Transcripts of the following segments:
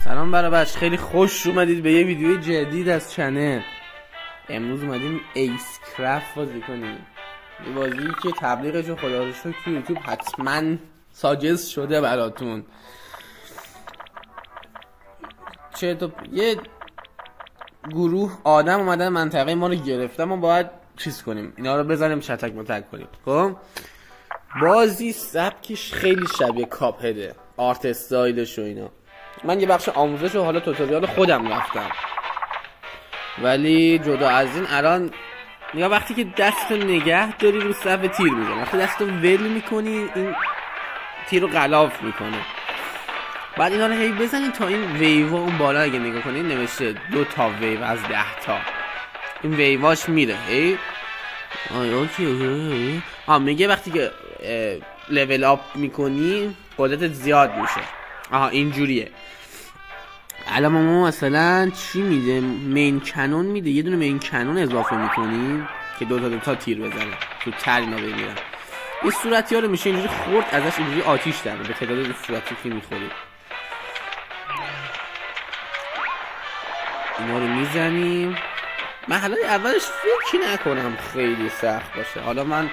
سلام برابرش، خیلی خوش اومدید به یه ویدیو جدید از چنل. امروز اومدیم ایس کرافت بازی کنیم. یه بازی که تبلیغشو خدا رو شکر تو یوتیوب حتما ساجست شده براتون. یه گروه آدم اومدن منطقه ما رو گرفتن، ما باید چیز کنیم، اینا رو بزنیم شتک متک کنیم. خب بازی سبکش خیلی شبیه کاپ هده، آرت استایلش و اینا. من یه بخش آموزش و حالا توتوریال خودم رفتم، ولی جدا از این الان یا وقتی که دست نگه داری رو صف تیر میزنی، وقتی دست رو ول میکنی این تیر رو غلاف میکنه. بعد اینا رو هی بزنی تا این ویوا اون بالا اگه نگاه کنی نوشته 2 تا ویو از 10 تا، این ویواش میره هی. میگه وقتی که لول آپ میکنی قدرتت زیاد میشه. اینجوریه. الان ما مثلا چی میده؟ مین کنون میده، یه دونه مین کنون اضافه میکنیم که 2 تا تیر بزنه تو تر اینا بمیرن. یه صورتی ها رو میشه اینجوری خورد ازش، اینجوری آتیش در به تعداد صورتی که میخوری اینا رو میزنیم. مرحله اولش فکر نکنم خیلی سخت باشه. حالا من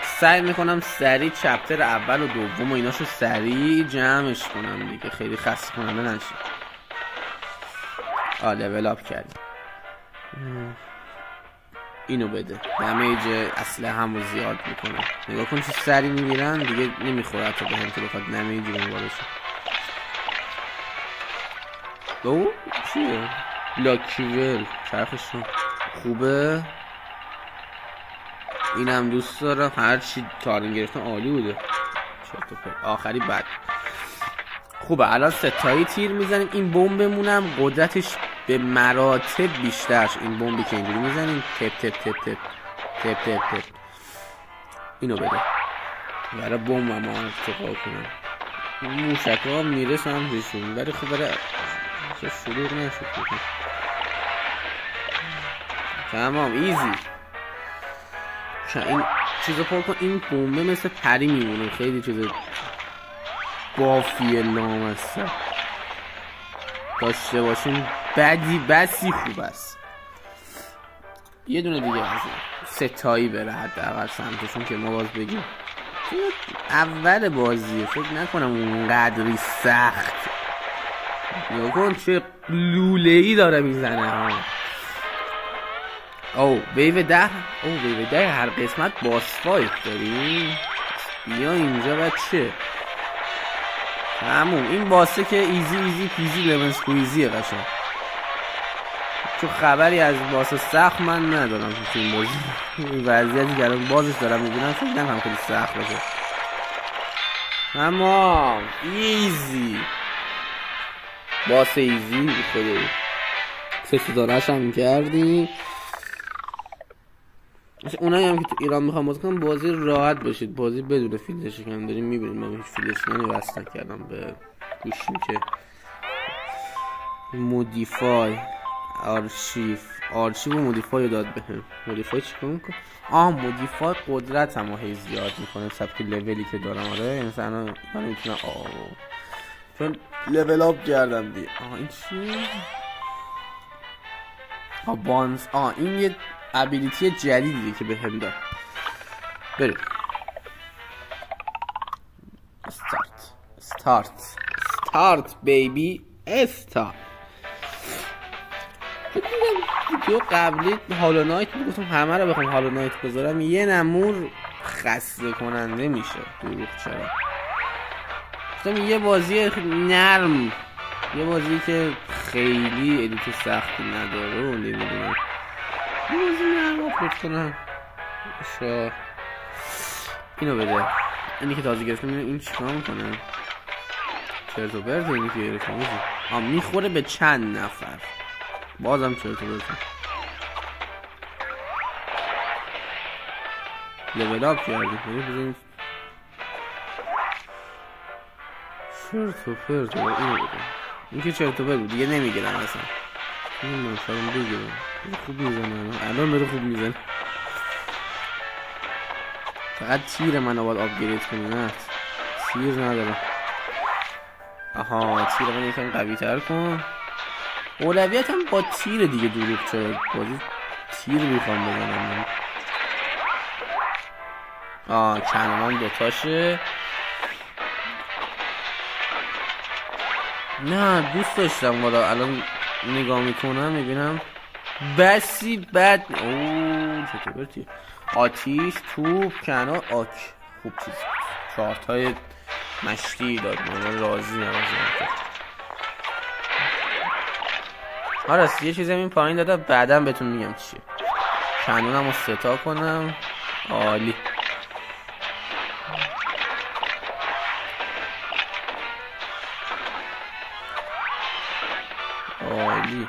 سعی میکنم سریع چپتر اول و دوم و ایناشو سریع جمعش کنم دیگه، خیلی خسته کننده نشه. لول آپ کردیم. اینو بده، دمیج اسلحه همو زیاد میکنه. نگاه کن چه سریع میگیرن دیگه، نمیخوره حتی به هم که بخواد دمیجی بشه. او چیه؟ لاکیول چرخشون خوبه. اینم دوست دارم، هر چی تارین گرفتن عالی بوده. آخری بد خوبه. الان 3 تایی تیر میزنیم. این بمبمونم قدرتش به مراتب بیشترش. این بمبی که اینجوری میزنیم تپ تپ تپ تپ تپ تپ تپ. اینو بده برای بمب ما ارتقا کنم. موشک ها میرسم بهشون، ولی خب برای شروع نشد. تمام ایزی. این چیزو پر کن. این بمبه مثل پری میمونه، خیلی چیز بافیه لامصب. داشته باشین بسی خوب است. یه دونه دیگه از 3 تایی بره حداقل سمتشون که ما باز بگیم اول بازیه. فکر نکنم اونقدری سخت. نگاه کن چه لوله‌ای داره میزنه. ویو 10. ویو 10 هر قسمت باس فایت داریم. بیا اینجا بچه. تموم. این باسه که ایزی پیزی لمن سکویزیه قشنگ. چون خبری از باس سخت من ندارم تو این بازی. این وضعیتی که الان بازش دارم میبینم فکر نکنم خیلی سخت باشه. تمام ایزی. باس ایزی خیلی 3 دانش هم کردیم. اونایی هم که تو ایران میخوام بازی کنم بازی راحت باشید، بازی بدون فیلتر شکن داریم میبینید. من هیچ فیلتر شکنی وصل کردم به گوشیم که مودیفای آرشیو و مودیفای داد بهم. مودیفای چیکار میکنه؟ مودیفای قدرتمو هی زیاد میکنه سبک لولی که دارم. آره یعنی مثلا من میتونم چون لول آپ کردم دیگه. این چیه؟ بانز. این یه ابیلیتی جدیدیه که بهم داد. بریم استارت بیبی استارت. ویدیو قبلی هالو نایت گفتم همه رو بخوام هالو نایت بذارم یه نمور خسته کننده میشه. دروغ چرا؟ گفتم یه بازی نرم، یه بازی که خیلی ادیت سختی نداره و نمیدونم یه بازی نرم آپلود کنم. اینو بده. اینی که تازه گرفتم. این چیکار میکنه؟ چرت و پرت. اینی که گرفتم میخوره به چند نفر. بازم چرت و پرت. لول آپ کردیم. بزنیم چرت و پرت. اینو بده. این که چرت و پرت بود دیگه نمیگیرم اصلا. این مثلا بگیرم خوب میزنه. الان داره خوب میزنه. فقط تیر منو باید آپگرید کنیم. نه تیر ندارم. آها تیر من یکم قوی تر کن. اولویت هم با تیر دیگه. دروغ چرا بازی تیر میخوام بزنم. کنمان دوتاشه. نه دوست داشتم والا. الان نگاه میکنم میبینم بسی بد. اوه چطور برتی؟ آتیش توپ کنار آک. خوب چیز 4 تای مشتی داد. من راضی هم آره یه چیزی این پایین داده بعدم بهتون میگم چیه. کنونم رو ستا کنم. عالی. عالی.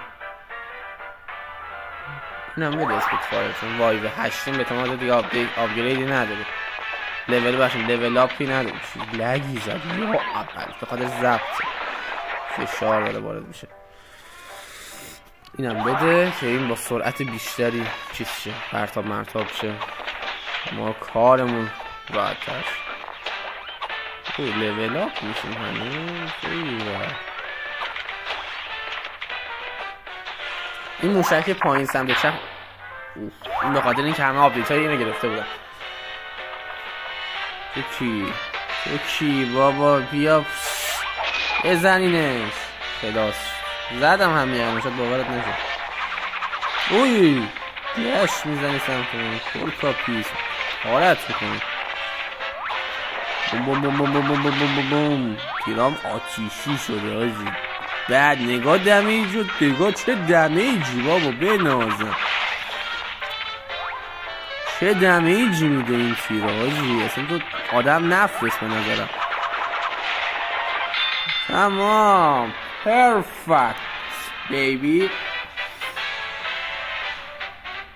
اینم بده اسپیت فایر چون وایو 8 به تمام دیگه آپگریدی نداره. لول باشیم لول اپی نداره. لگی زد یا اول به خاطر ضبط فشار داره وارد میشه. اینم بده که این با سرعت بیشتری چیز شه پرتاب مرتاب شه. ما کارمون راحت تر. لول اپ میشیم هنوز. این موشک پایین سمت چپ این به خاطر اینکه همه آپدیت های اینو گرفته بودن. تو کی بابا بیا بزنینش. خلاص زدم همین شد باورت نشد. اوی دیش میزنی سمت من کل کاپیس حالت میکنی. بوم بوم بوم بوم بوم بوم بوم بوم. تیرام آتیشی شده آجی. بعد نگاه دمیج و نگاه چه دمیجی بابا بنازم. چه دمیجی میده این تیر آجی. اصلا تو آدم نفرست به نظرم. تمام پرفکت بیبی.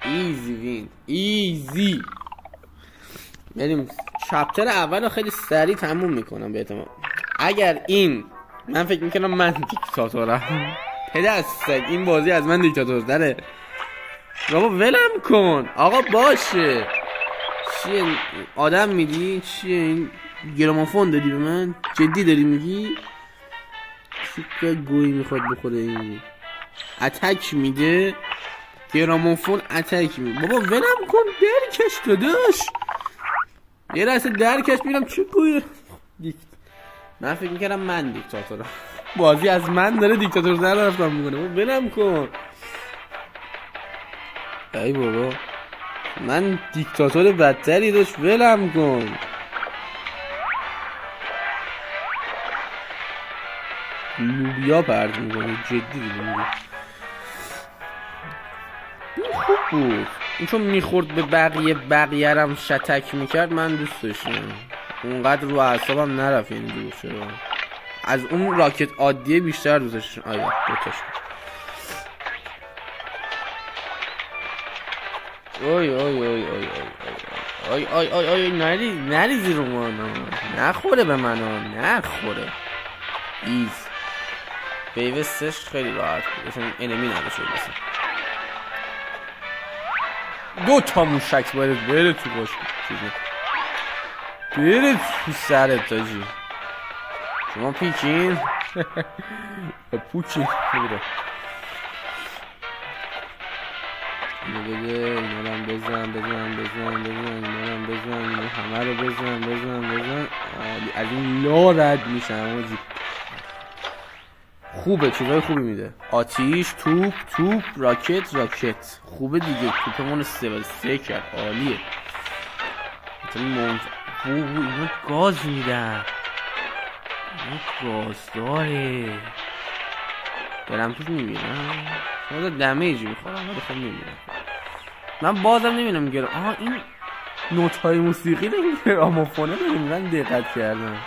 ایزی وین ایزی. بریم چپتر اول رو خیلی سریع تموم میکنم به احتمال. اگر این من فکر میکنم من دیکتاتورم. پدست این بازی از من دیکتاتور داره. بابا ولم کن آقا باشه. چیه آدم میدی؟ چیه این گرامافون دادی به من؟ جدی داری میگی؟ چیکار گویی میخواد بخوره این؟ اتک میده؟ گرامافون اتک میده. بابا ولم کن درکش داداش. یه لحظه درکش میرم چه گویی. من فکر میکردم من دیکتاتورم. بازی از من داره دیکتاتور زن رفتم میکنه. بابا ولم کن. ای بابا من دیکتاتور بدتری داشت. ولم کن. لوبیا پرد میکنه جدی دیدم. این خوب بود. این چون میخورد به بقیه رم شتک میکرد من دوست داشتم. اونقدر رو اعصابم نرفت این دور چرا. از اون راکت عادیه بیشتر دوست داشتم. آیا دوتاش اوی اوی اوی اوی اوی اوی اوی اوی نریزی رو مانا. نخوره به منو نخوره. ایز پیوستش خیلی راحت بود اصلا انمی نداشت. دو تا موشک باید بره تو باش بره تو سرت تاجی. شما پیچین پوچین بره. اینو بده اینا هم بزن اینا هم بزن همه رو بزن. از این لا رد میشن آجی. خوبه چیزای خوبی میده. آتیش توپ راکت خوبه دیگه. توپمون سیول 3 کرد عالیه. اینا گاز میدن. اینا گاز داره. برم توش میبینم شما دمیجی میخورم ولی خب میبینم. من بازم نمیبینم گرم. این نوت های موسیقی رو این گرامافونه رو من دقت کردم.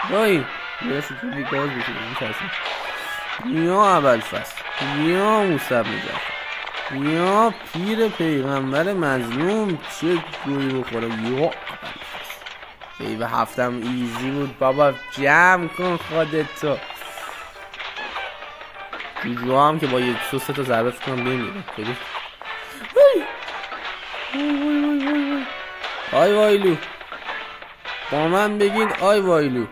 دایی برسه تو بی گاز بشه میترسیم. یا اول فصل یا موسب میگرد یا پیر پیغمبر مظلوم چه گویی بخوره. یا اول فصل به هفتم ایزی بود بابا. جمع کن خودتو. جوجو هم که با یه سه تا ضربه فکرم بمیره. خیلی وای وایلو با من بگید آی وایلو.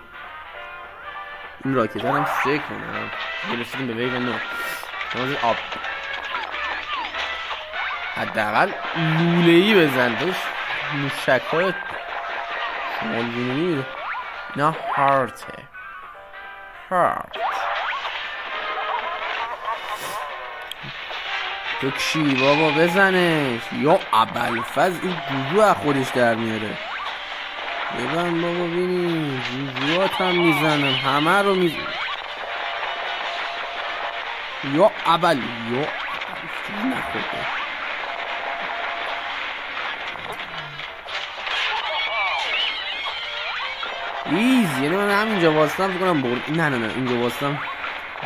این راکت هم 3 کنم. برسیدیم به ویو 9. تماز آب. حداقل لوله‌ای بزن داشت. موشک‌های شمال‌بینی میده. نه هارته. هارت. تو کی بابا بزنش. یا ابوالفضل این جوجو از خودش در میاره. ببن بابا بینی جوجوات هم میزنم. همه رو میزنم. یا ابل یا نخورده. ایز یعنی من همینجا واسطم فکر کنم برد. نه اینجا واسطم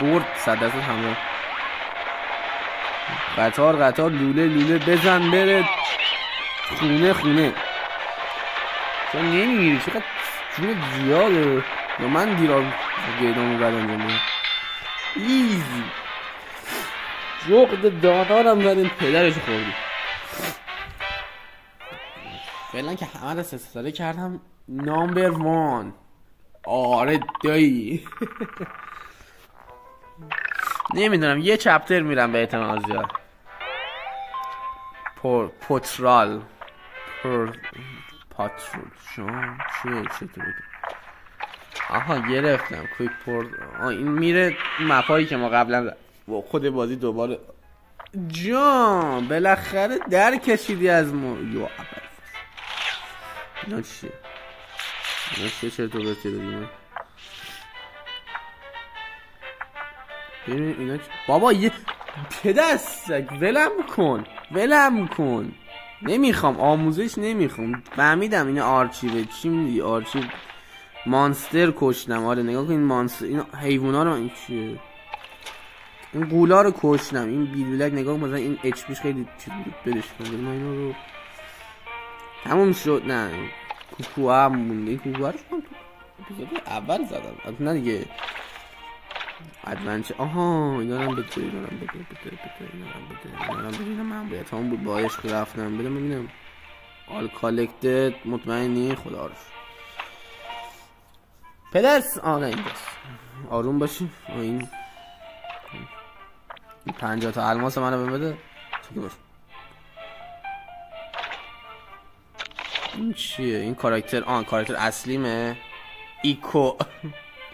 برد 100% همه. قطار لوله بزن بره خونه چون نمیگیری. چقدر جون زیاده. یا من دیرم گیدامو بعد انجام ایزی جغد دانارم زدیم پدرش خوردی. فعلا که همه رو 3 ستاره کردم. نامبر 1. آره دایی. نمیدونم یه چپتر میرم به احتمال زیاد. پاترول شون چه تو بگم. آها گرفتم کویک این میره مپایی که ما قبلا خود بازی دوباره جان بالاخره در کشیدی از ما. یا اینا چیه چه تو بسته دادیم ببین اینا بابا یه پدستک ولم کن. نمیخوام آموزش نمیخوام. فهمیدم این آرچیوه. چی میگی آرچیو مانستر کشتم. آره نگاه کن این مانستر این حیوونا رو. این چیه این قولا رو کشتم. این بیلولک نگاه کن مثلا این اچ پیش خیلی چیز بود. بدش کن ما اینا رو تموم شد. نه کوکو هم مونده. این کوکو رو شما اپیزود اول زدم نه دیگه ادونچر. آها اینا رو بده اینا من باید همون بود با عشق رفتم بدم ببینم آل کالکتد مطمئنی خدا رو پدرس. نه اینجاست. آروم باشی. این 50 تا الماس منو بده. چطور باش این چیه این کاراکتر کاراکتر اصلیمه ایکو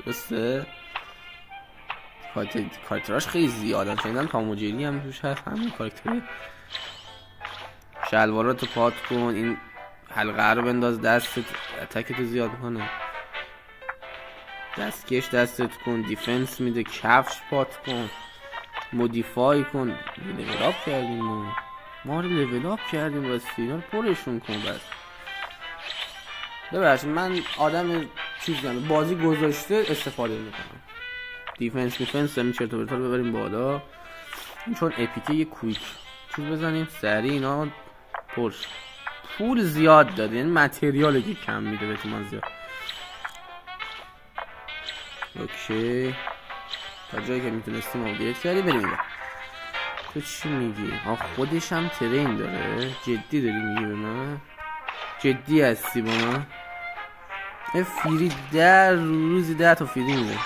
درسته. کاراکتراش خیلی زیادن. شنیدم تاموجیری هم توش هست. همین کاراکتری شلواراتو پات کن. این حلقه رو بنداز دستت اتکتو زیاد کنه. دستکش دستت کن. دیفنس میده. کفش پات کن. مودیفای کن. لیول اپ کردیم ما رو لیول اپ کردیم. راستی اینا رو پرشون کن. بس ببخشید من آدم چیزم بازی گذاشته استفاده میکنم. دیفنس همین چرت و پرتا رو ببریم بالا. چون اپیکه یه کویک چیز بزنیم سریع. اینا پرش پول زیاد داده. یعنی متریاله که کم میده بهتون زیاد. اوکی تا جایی که میتونستیم آپدیت کردی بریم اینجا. تو چی میگی؟ خودش هم ترین داره. جدی داری میگی به من؟ جدی هستی با من؟ فیری روزی 10 تا فیری میده.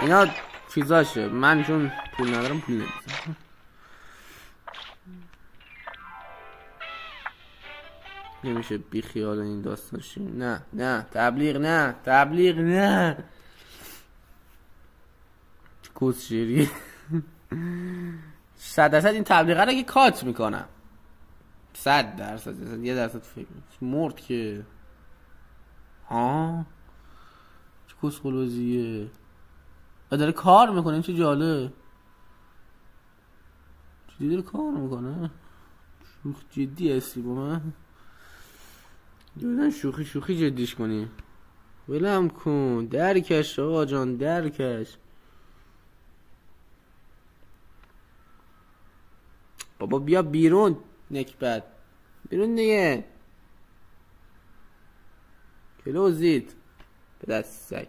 اینا چیزاشه. من چون پول ندارم پول نمیزم. نمیشه بی خیال این داستان شیم. نه تبلیغ نه کوس شیری 100% این تبلیغه رو که کات میکنم. 100% 1% فکر مرد که چه کس خلوزیه. داره کار میکنه. چه جاله چه داره کار میکنه. شوخ جدی هستی با من؟ دویدن شوخی جدیش کنی. ولم کن. درکش آقا جان درکش. بابا بیا بیرون نکبت. بیرون دیگه. کلوزید به دست سگ.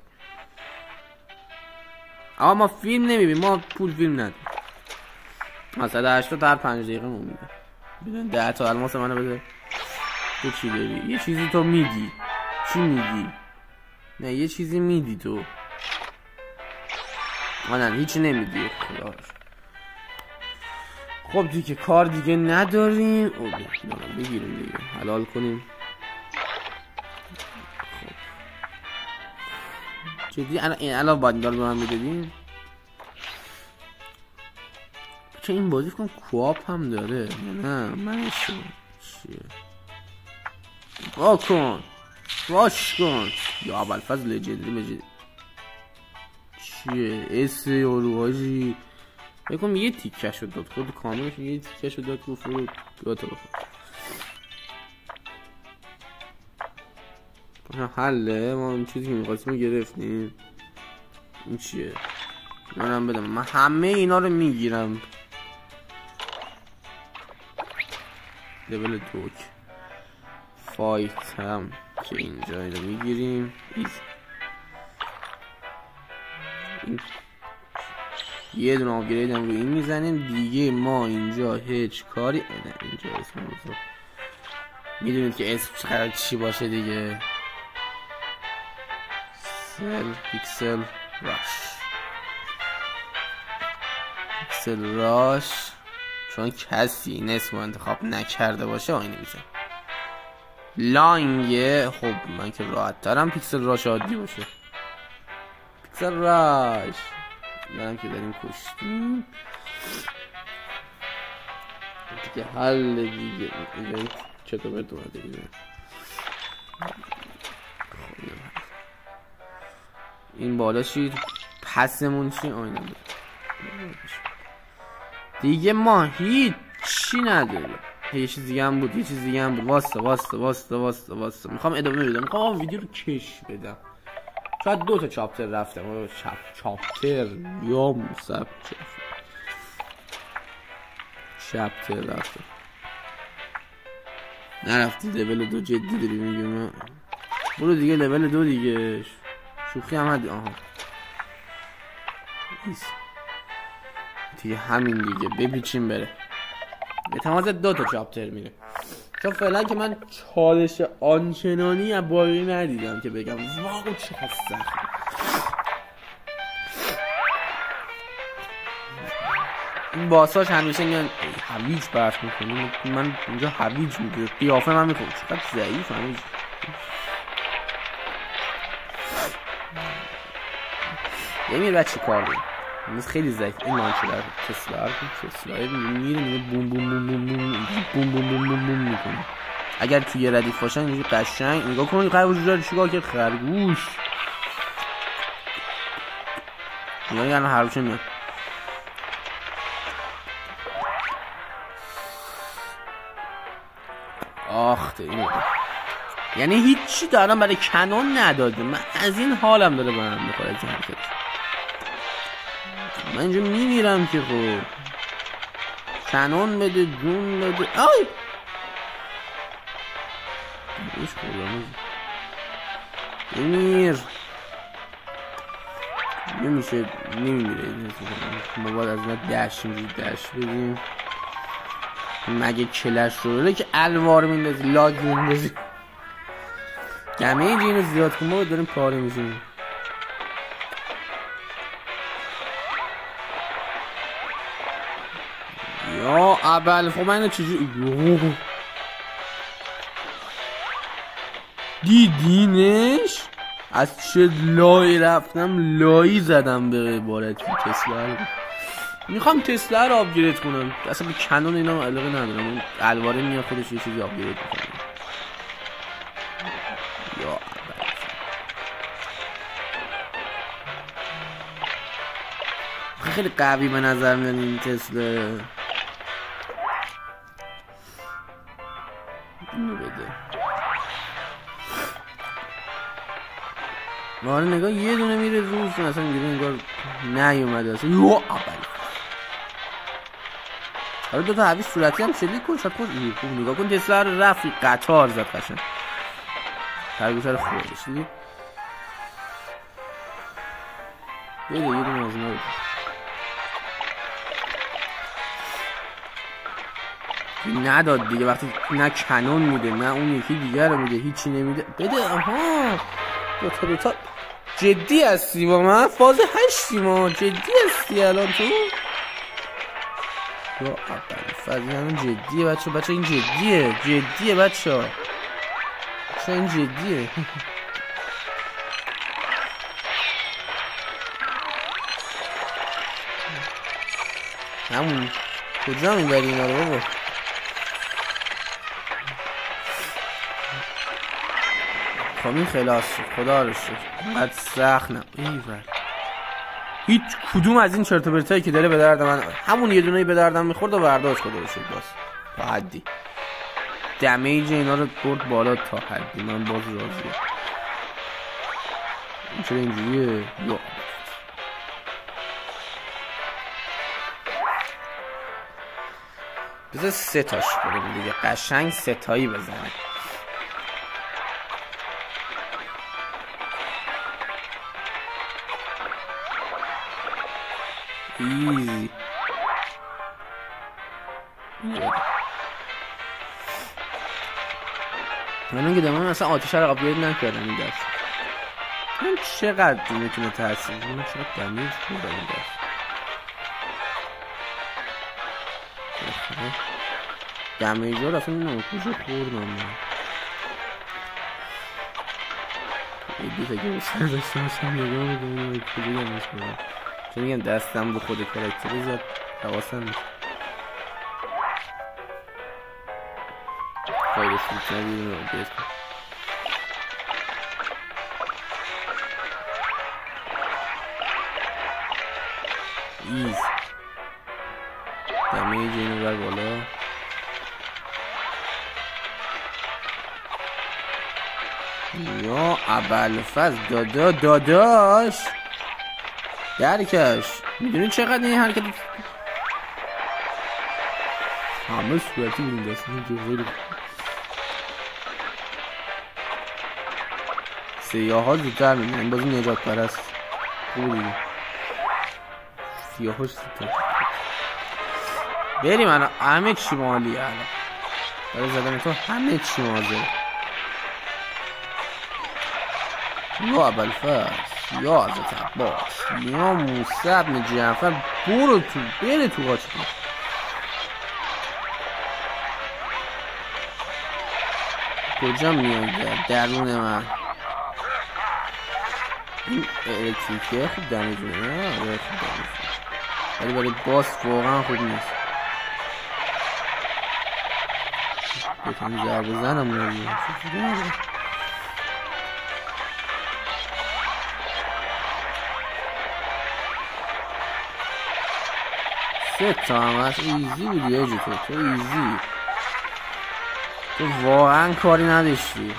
اما ما فیلم نمیبینیم. ما پول فیلم نداریم. مثلا 80 در 5 دقیقه مون میده. بدون 10 تا الماس منو بده. تو چی داری؟ یه چیزی تو میدی. چی میدی؟ نه یه چیزی میدی تو. نه هیچ نمیدی. خدا خب دیگه کار دیگه نداریم. بگیریم دیگه حلال کنیم. خب جدی الان باید دار به من میدادیم. چه این بازی کن کوآپ هم داره. نه منشو چیه واش کن یا ابوالفضل لجندری مجید چیه اس یاروهاجی بکنم یه تیکه شد داد خود کاملش یه تیکه شد داد رو فرود بیاتا بخور حله. ما این چیزی که میخواستیم گرفتیم. این چیه منم بدم. من همه اینا رو میگیرم. لول دوک فایت هم که اینجا رو میگیریم. یه دونه آپگرید هم رو این میزنیم دیگه. ما اینجا هیچ کاری نه اینجا اسم موضوع میدونید که اسم قرار چی باشه دیگه. پیکسل راش چون کسی این اسم رو انتخاب نکرده باشه آینه میزن. لانگه خب من که راحت ترم پیکسل راش عادی باشه. پیکسل راش دارم که داریم کشتیم دیگه. حل دیگه ایونت چطور برد اومده دیگه. این بالا چی پسمون چی آینه بود دیگه. ما هیچی نداریم. یه چیز دیگه هم بود. واسه میخوام ادامه بدم. میخوام ویدیو رو کش بدم. شاید 2 تا چاپتر رفتم. چاپتر یا مصب چاپتر رفتم. نرفتی لول 2 جدی داری میگم. برو دیگه لول 2 دیگه. شوخی هم هدی. آها دیگه همین دیگه ببیچیم بره. به تمازه 2 تا چاپتر میره. چون فعلا که من چالش آنچنانی از باقی ندیدم که بگم واو چقدر سخت. این باساش همیشه میان هویج برش میکنیم. من اینجا هویج میگه قیافه من میکنم چقدر ضعیف همیج. یعنی بچه کار داریم نیست خیلی ضعیف. این مانچلر تسلا میره بوم بوم بوم بوم بوم بوم بوم بوم بوم بوم میکنه. اگر توی ردیف باشن اینجوری قشنگ نگاه کن. قرار وجود داره چیکار کرد خرگوش. یعنی الان هر میاد. آخ اینو یعنی هیچی دارم برای کنون نداده. من از این حالم داره برام میخوره از این حرکت. من اینجا میمیرم که خب کنون بده جون بده. آی ایش خودم بمیر نمیشه نمیمیره. ما باید از ما دشت بدیم. مگه کلش رو که الوار میندازی لاگ میندازی گمه اینجا زیاد کن. ما داریم پاره میشیم. یا اول خب من چجوری دیدینش از چه لای رفتم لایی زدم به عبارت تسلا. میخوام تسلا رو آپگرید کنم. اصلا به کنون اینا علاقه ندارم. اون الواره میاد خودش یه چیزی آپگرید میکنه. یا خیلی قوی به نظر میاد این تسلا. اینو بده. ماره نگاه یه دونه میره روش اصلا میگه انگار نیومده اصلا. یو اول حالا 2 تا حویج صورتی هم شلیک کن. شاید کن خوب نگاه کن. تسلا رو رفت قطار زد قشنگ. خرگوش رو خوردش دیدی. یه دونه از اینا رو نداد دیگه. وقتی نه کنون میده نه اون یکی دیگر رو میده، هیچی نمیده. بده. آها دوتا جدی هستی با من؟ فاز 8 ما جدی هستی الان تو؟ یا اول فاز جدیه بچه این جدیه بچه این جدیه. همون کجا میبری اینا رو بابا؟ خب این خلاص شد خدا رو شد. بعد سخت نه هیچ کدوم از این چرت و پرتایی که داره به درد من، همون یه دونه‌ای به دردم میخورد و برداشت خدا رو شد. باز تا حدی دمیج اینا رو برد بالا تا حدی من باز راضیه. این چرا اینجوریه؟ یا بذار 3 تاش کنیم دیگه، قشنگ 3 تایی بزنه. ایزی من که دماغم اصلا آتش رو قبول نکردم این دست. من چقدر میتونه تاثیر من چقدر دمیج خوردم این دست. دمیج رو اصلا نمکوش خوردم. ایدی تا که بسر داشتم اصلا نگاه میدونم کجا دمیج خوردم. چون میگم دستم به خود کاراکتری زیاد حواسم نیست. خیلی سوچ نبیدیم رو بیت کن. ایز دمیج اینو بر بالا. یا ابوالفضل داداش درکش. میدونی چقدر این حرکت همه صورتی بودیم دست اینجا سیاه ها زودتر میدونم. این بازی نجات پرست خوب دیگه. سیاه هاش زودتر بریم. الان همه چی مالیه. الان برای زدن تو همه چی مازه. یا ابوالفضل یا حضرت عباس یا موسی بن جعفر برو تو بره تو قاچه کن. کجا میاد درون من این الکتریکه؟ خوب دمیجونه نه خوب دمیجونه ولی برای باس واقعا خوب نیست. بکنی ضربه زنم نبیم 3 تا هم هست. ایزی بودی یه جو تو ایزی. تو واقعا کاری نداشتی.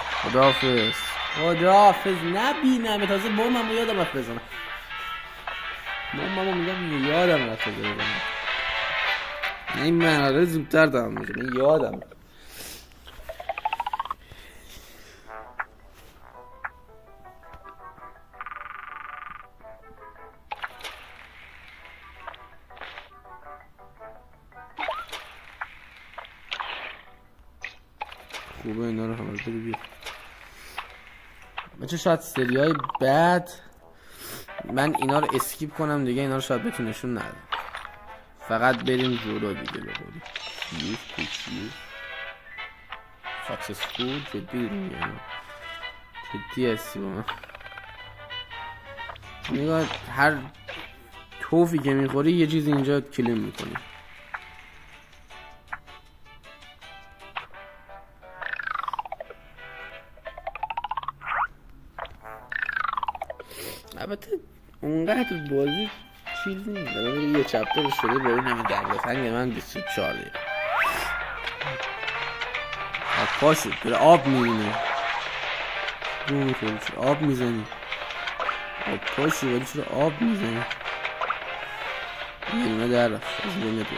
خداحافظ نبینم. تازه بوممو یادم رفت بزنم. بوممو میگم یادم رفت بزنم. این مناره زودتر دارم میگم یادم رفت. خوبه اینا رو همه بده بیا بچه. شاید سری های بعد من اینا رو اسکیپ کنم دیگه. اینا رو شاید بتونشون ندارم. فقط بریم جلو دیگه. بباریم چیز ساکسسفول. جدی میگم جدی هستی با من. نگاه هر توفی که میخوری یه چیز اینجا کلیم میکنی. البته اونقدر بازی چیز نیست. دارم یه چپتر شده با این همه دنگ فنگ من 24 دیگه. پا شد داره آب میبینه. چرا آب میزنی؟ آب پا شد ولی چرا آب میزنی؟ یه دونه در رفت از دنیا تو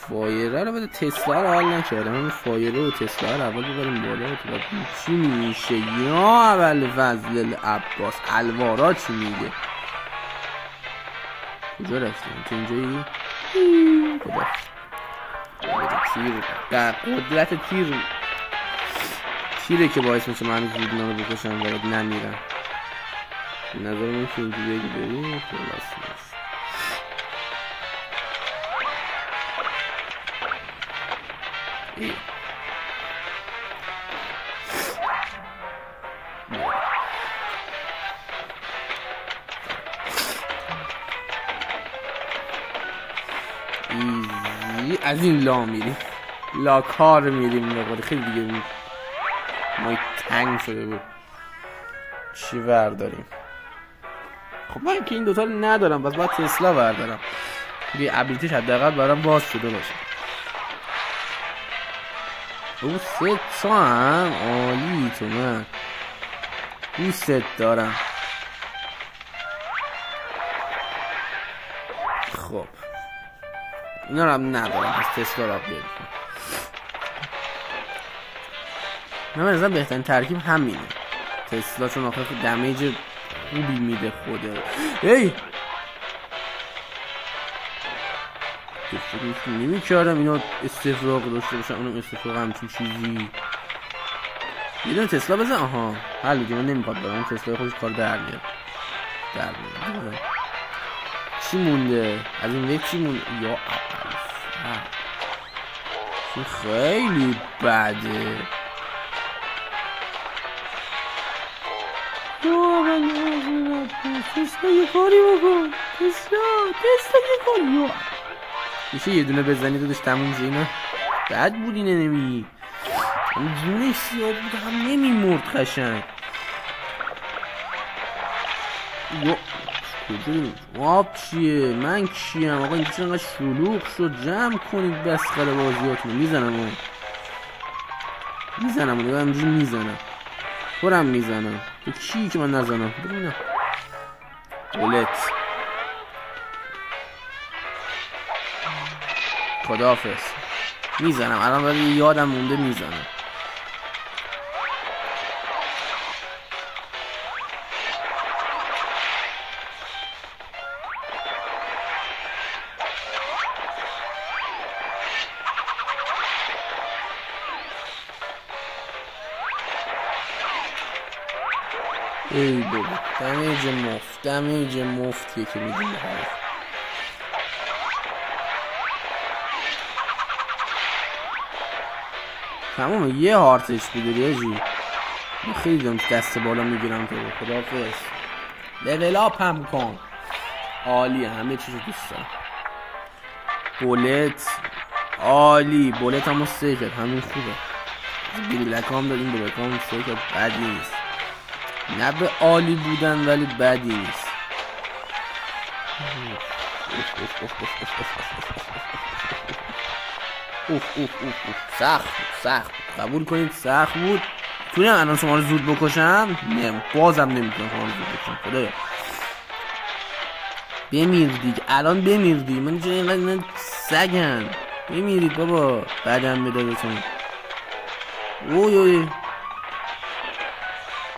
فایره رو بده. تسلا رو حال نکردم. همین فایره و تسلا رو اول ببریم بالا. چی میشه یا ابوالفضل العباس الوارا چی میگه؟ کجا رفتیم؟ تو اینجایی؟ قدرت تیره که باعث میشه من زود اینا رو بکشم و نمیرم. نظر من که اینجوری اگه بریم خلاص نیست. ایزی از این لا میریم، لا کار میریم مقدار خیلی دیگه مای تنگ شده بود. چی برداریم؟ خب من که این دوتا رو ندارم بس باید تسلا بردارم یه ابیلیتیش حداقل برام باز شده باشه. او ست هم عالی تو من دوست دارم. خب اینا رو هم ندارم از تسلا را بیاریم. من بنظرم بهترین ترکیب همینه تسلا، چون آخه دمیج خوبی میده خوده. ای فکر نمی کردم اینا استفراغ داشته باشن، اونم استفراغ همچین چیزی. یه دونه تسلا بزن. آها حل دیگه من نمیخواد برم تسلا خودش کار در میاد. چی مونده از این وقت؟ چی مونده؟ یا این خیلی بده. تسلا یه کاری بکن. تسلا یه کاری میشه یه دونه بزنی دادش تموم شه. اینا بد بود اینه نمی هم جونش سیاه بود هم نمیمرد قشنگ. کجاییم؟ آب چیه؟ من کیم؟ آقا این چرا اینقدر شلوغ شد؟ جمع کنید بسخره بازیاتون. میزنم اون همجوری میزنم خورم میزنم. تو چی که من نزنم؟ ببینم بولت خداحافظ. میزنم الان ولی یادم مونده میزنم. ای بابا دمیج مفتیه که میدیم های. تمام یه هارتش بداری آجی. من خیلی دارم دست بالا میگیرم تو. خداحافظ. لیول اپ هم کن. عالی همه چیزو دوست دارم. بولت عالی. بولت همو سه کرد همین خوبه. بلک هم داریم بلک هم سه کرد بد نیست. نه به عالی بودن ولی بدی نیست. سخت قبول کنید سخت بود. تونم الان شما رو زود بکشم؟ نه بازم نمیتونم شما رو زود بکشم. خدایا بمیر دیگه الان بمیردی. من چرا اینقدر سگن؟ بمیرید بابا بعدم بدادتون. اوی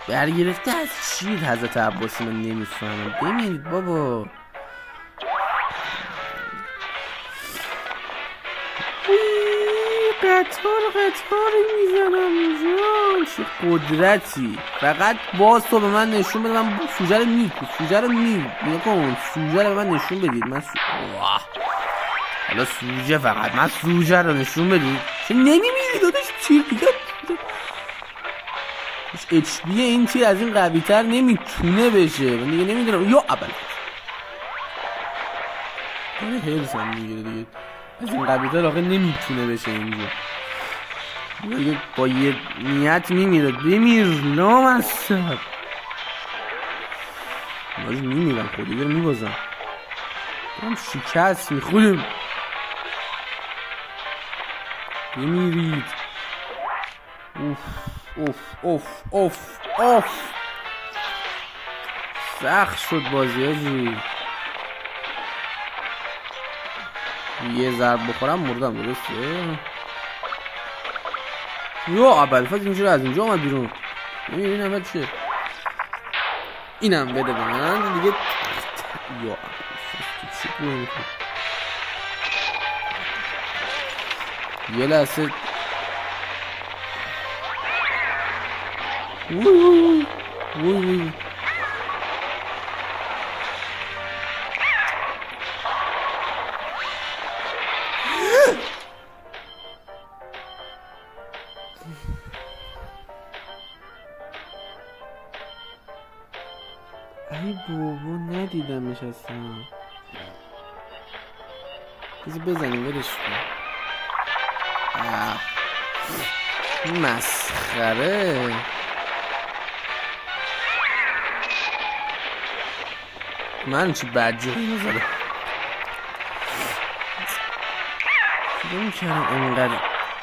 برگرفته از چی حضرت عباسی؟ من نمیفهمم. بمیرید بابا. قطار میزنم جان. چه قدرتی. فقط باز تو به من نشون بده. من سوژه رو نکن. سوژه رو به من نشون بدید. من حالا سوژه فقط من سوژه رو نشون بدید. چه نمیمیری داداش؟ چی دیگه اچ پی این چی از این قوی تر نمیتونه بشه. من دیگه نمیدونم. یا اول من هرسم میگیره دیگه. از این قوی تر آقا نمیتونه بشه اینجا. دیگه با یه نیت میمیره. بمیر لامصب. باید میمیرم خودی دیگه رو میبازم. هم شکست میخوریم. بمیرید. اوف سخت شد بازی هاجی. یه ضرب بخورم مردم. درسته یا اول فاز اینجور از اینجا آمد بیرون. این همه چه اینم بده به من دیگه. یا چی یه لحظه وی ای بابا ندیدمش اصلا. بذار بزنیم ولش کن. مسخره. من چی بدجوری نزده فکر کردم اینقدر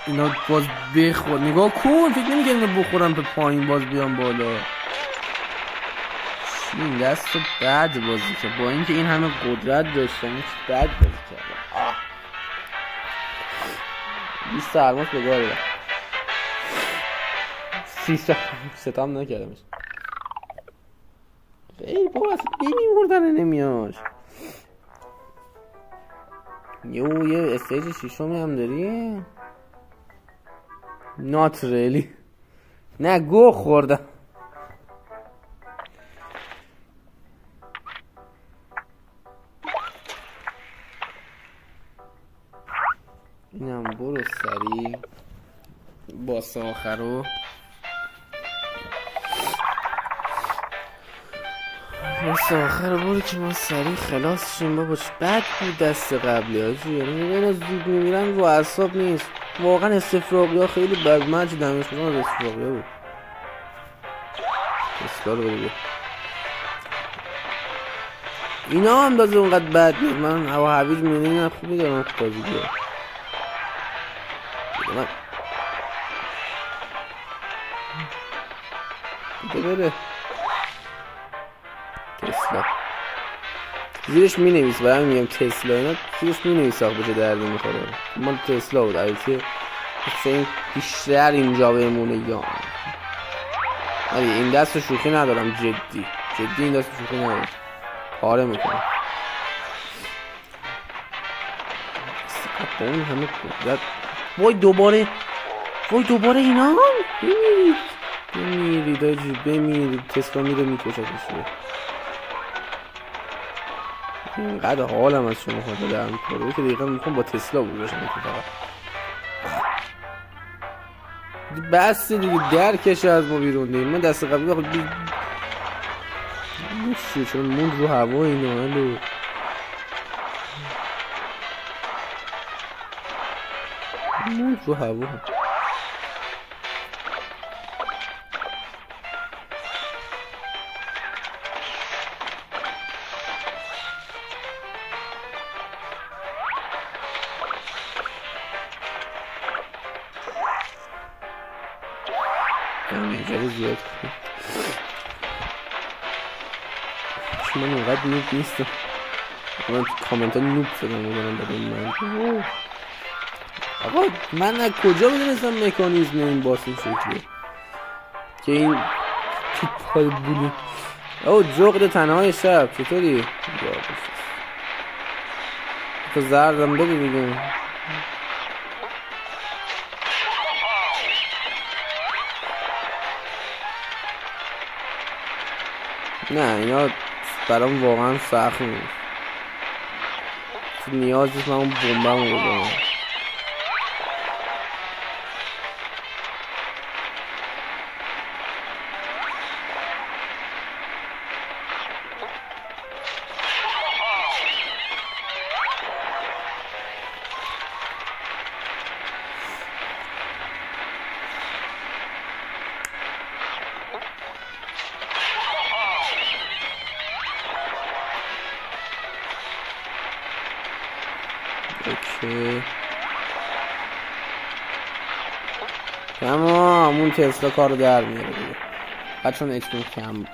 اینا باز بخور. نگاه کن، فکر نمی‌کردم اینا بخورم به پایین باز بیام بالا. این دست رو بد بازی کرد با اینکه این همه قدرت داشتن، هیچ بد بازی کردن. 20 سرماس به گاه بدم 30 ستام نکردمش. خیلی بابا اصلا نمیموردن نمیاش. یه استیج شیشمی هم داری؟ نات ریلی. نه گو خوردم. اینم برو سری باس آخر رو باس آخر رو برو که ما سری خلاص شیم. بابا بد بود دست قبلی هاجی، یعنی اینا زود میمیرن رو اعصاب نیست واقعا. استفراغی ها خیلی بد. من چه دمش کنم از استفراغی ها بود. اسکال رو بگه اینا هم دازه اونقدر بد نیست. من هوا هویج میونه اینا خوبی دارم بازی بیار. بره تسلا زیرش می نویس. برای میگم تسلا اینا زیرش می نویس آخه بچه دردی میخوره. مال تسلا بود البته این بیشتر اینجا بمونه. یا ولی این دست شوخی ندارم، جدی این دست شوخی ندارم، پاره میکنم با اون همه قدرت. وای دوباره اینا بمیرید آجی بمیرید. تسلا میره میکشتش. اینقدر حالم از شما خواهد درم کنه که دقیقا میخوام با تسلا بود باشم. بس دیگه در کشه از ما بیرون دیم. من دست قبلی بخواد چیه چون موند رو هوا اینا هلو موند رو هوا. اینجا زیاد من اونقدر نوب نیستم. من کامنت ها نوب زدم بگرم بدون من. آقا من از کجا میدونستم مکانیزم این باس این شکلیه که این تو پای بلو. او جغد تنهای شب چطوری؟ تو زردم بده بگم. نه اینا برام واقعا سخت نیست. نیاز نیست من اون بمبم رو بزنم. تمام اون تسلا کارو در میاره دیگه. بچون اکسپون کم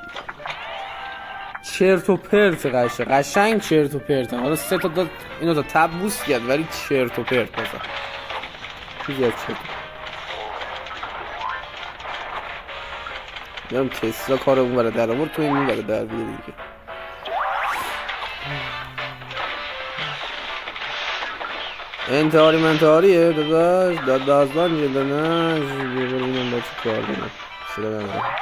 چرت و پرت قشنگ چرت و پرت. حالا 3 تا داد اینو تا تب بوست کرد ولی چرت و پرت بازم چیزی از چرت. میرم تسلا کارو اون برای در آورد تو این برای در بیاره دیگه. انتحاری منتحاریه داداش داستان جلده نه ببینم با چی کار کنم شده ندارم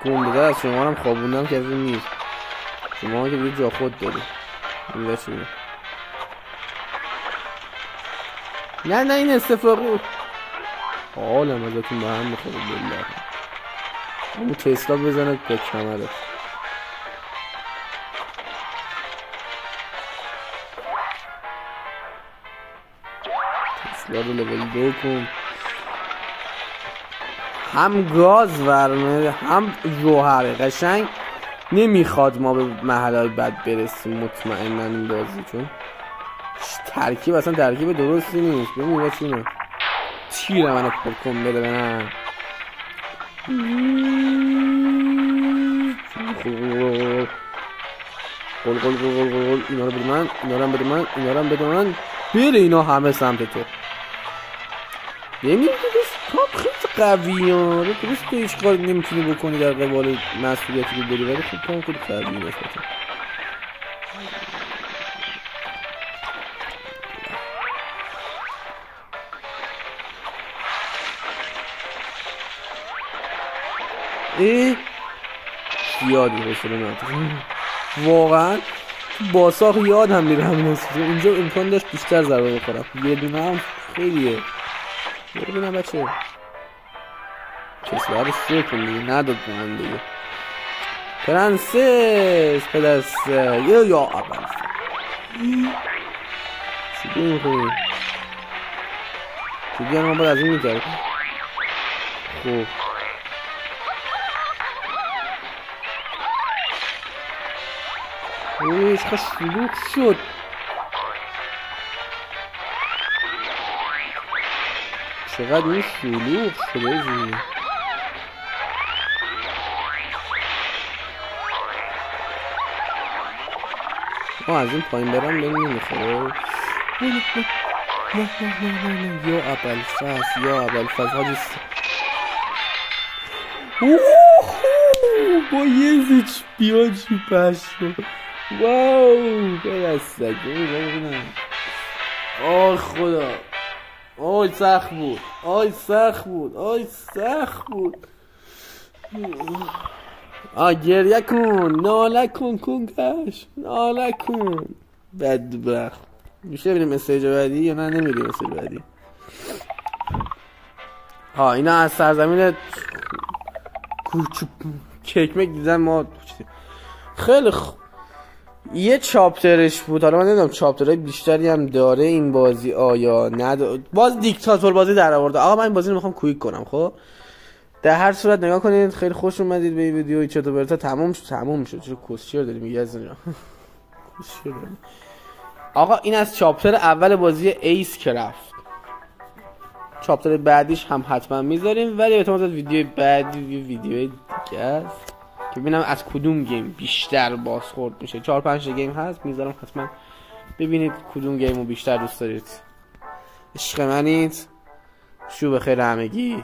گنده از شما هم خوابوندم که از این نیست شما هم که دیگه جا خود داری این چی بینم نه این استفراغی حالم ازتون با هم بخوره بالله همون تسلا بزنه به کمرت تسلا رو لول 2 کن هم گاز ورمه هم جوهره قشنگ نمیخواد ما به محلهای بد برسیم مطمئنن این بازی چون ترکیب اصلا ترکیب درستی نیست ببین بچینه تیر منو پر کن بده بنام قل اینا رو بده من اینا رو بده من اینا رو بده من بره اینا همه سمت تو ببین کام خیلی قویه درست تو هیچ کاری نمیتونی بکنی در قبال مسئولیتی که داری ولی خب کام خیلی قویه نسبتا یادی حوصله ندارم واقعا باساق یادم میره همین هست اینجا امکان داشت بیشتر ضربه بخورم یه دونه هم خیلیه ببینم بچه کسیه رو سه کنی نداد به من دیگه پرنسس پدسته یا اول چی بیم خوبی چی بیم ما باید از این میتره خوب اوه چقدر شلوغ شد چقدر این شلوغ شده ایزی از این پایین برم بهم نمیخوره نه یا ابوالفضل یا ابوالفضل حاجی با یه زیچ بیاد چی پشت واو برستگه ببینم آی خدا آی سخت بود آی سخت بود آی سخت بود گریه کن ناله کن کنکش ناله کن بدبخت میشه بریم استیج بعدی یا نه نمیریم استیج بعدی اینا از سرزمین کیکمک دیدن ما خیلی یه چاپترش بود حالا من نمیدونم چاپترهای بیشتری هم داره این بازی آیا نداره باز دیکتاتور بازی در آورده آقا من این بازی رو میخوام کویک کنم خب در هر صورت نگاه کنید خیلی خوش اومدید به این ویدیو چطور برتا تموم شد چرا کوسچر داری میگی از اینجا آقا این از چاپتر اول بازی ایس کرافت چاپتر بعدیش هم حتما میذاریم ولی احتمال داره ویدیو بعدی ویدیو دیگه است که ببینم از کدوم گیم بیشتر بازخورد میشه 4-5 گیم هست میذارم حتما ببینید کدوم گیمو بیشتر دوست دارید عشق منید شو بخیر همگی